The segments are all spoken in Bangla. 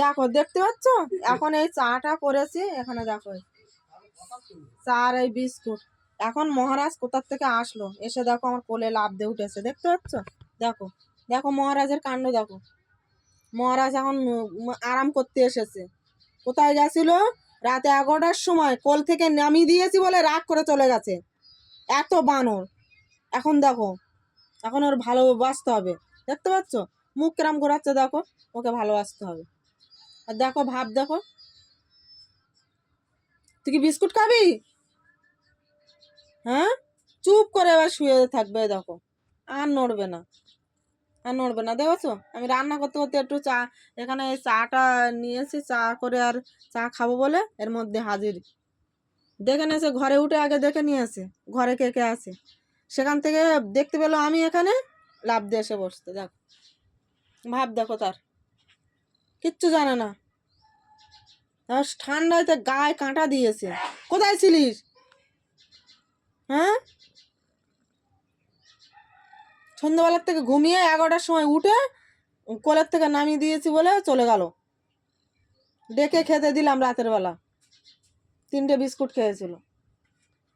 দেখো দেখতে পাচ্ছ এখন এই চাটা করেছি এখানে দেখো চা আর এই বিস্কুট। এখন মহারাজ কোথার থেকে আসলো, এসে দেখো আমার কোলে লাফ দিয়ে উঠেছে, দেখতে পাচ্ছ? দেখো দেখো মহারাজের কাণ্ড দেখো। মহারাজ এখন আরাম করতে এসেছে। কোথায় গেছিল? রাতে 11টার সময় কোল থেকে নামিয়ে দিয়েছি বলে রাগ করে চলে গেছে। এত বানর। এখন দেখো এখন ওর ভালোবাসতে হবে, দেখতে পাচ্ছ মুখ কেরাম ঘোরাচ্ছে, দেখো ওকে ভালোবাসতে হবে। আর দেখো ভাব দেখো, তুই কি বিস্কুট খাবি? হ্যাঁ, চুপ করে এবার শুয়ে থাকবে, দেখো আর নড়বে না, আর নড়বে না। দেখেছো আমি রান্না করতে করতে একটু চা, এখানে চাটা নিয়েছি, চা করে আর চা খাবো বলে এর মধ্যে হাজির। দেখে নিয়েছে, ঘরে উঠে আগে দেখে নিয়েছে ঘরে কে কে আছে। সেখান থেকে দেখতে পেলো আমি এখানে, লাফ দিয়ে এসে বসতে। দেখো ভাব দেখো, তার কিচ্ছু জানে না। ঠান্ডাতে গায়ে কাঁটা দিয়েছে। কোথায় ছিলিস? হ্যাঁ, সন্ধ্যাবেলার থেকে ঘুমিয়ে 11টার সময় উঠে কোলের থেকে নামিয়ে দিয়েছি বলে চলে গেল। ডেকে খেতে দিলাম রাতের বেলা, 3টে বিস্কুট খেয়েছিল।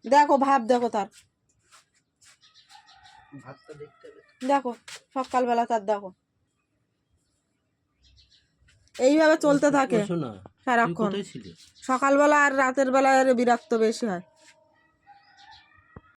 দেখো ভাব দেখো তার, দেখো সকালবেলা তার দেখো এইভাবে চলতে থাকে সারাক্ষণ। সকালবেলা আর রাতের বেলা বিরক্ত বেশি হয়।